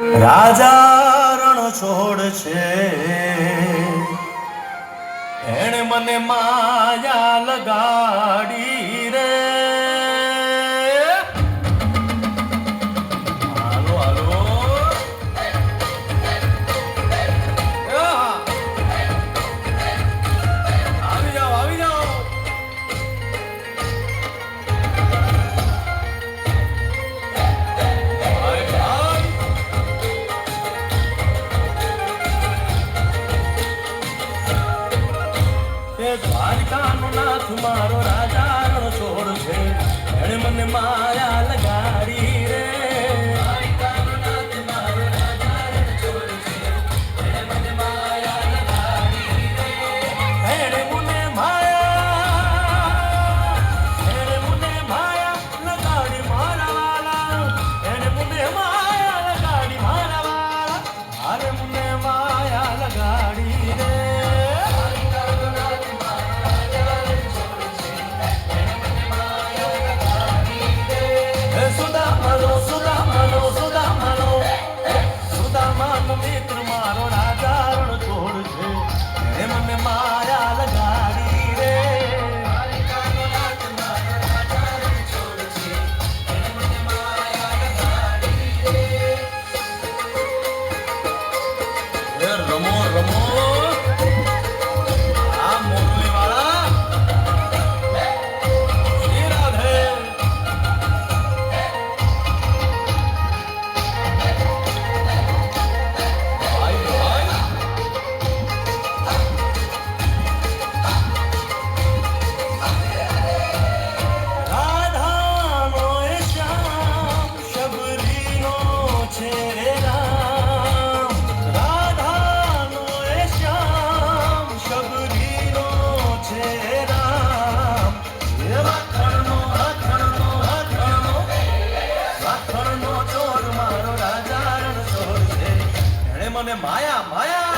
રાજા રણ છોડ છે એણે મને માયા લગાડી રે. હાલો હાલો આવી જાઓ આવી જાઓ. દ્વારકાનો નાથ મારો રાજા રણ છોડ છે એણે મને માયા લગાડી રે. દ્વારકાનો નાથ મારો રાજા રણ છોડ છે એણે મને માયા લગાડી રે. એણે મને માયા લગાડી મારા વાલા. એણે મને માયા લગાડી મારા વાલા. અરે મને માયા લગાડી રે. મિત્ર મારો રાજા રણ છોડ છે એ મને માયા લગાડી રે. રમો રમો આ મોરલી વાળા શ્રી રાધે. મને માયા માયા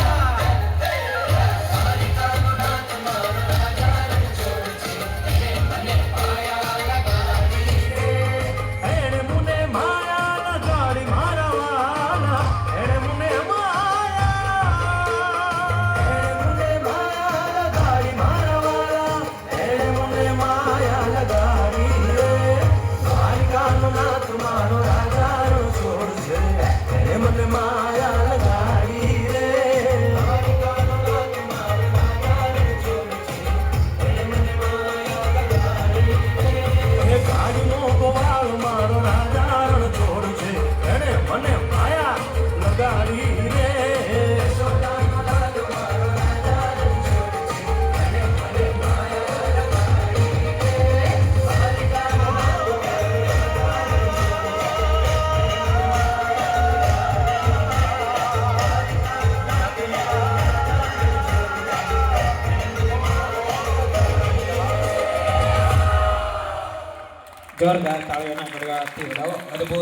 જોરદાર તાળીઓના ગણગાથી વધાવો. અદભુત.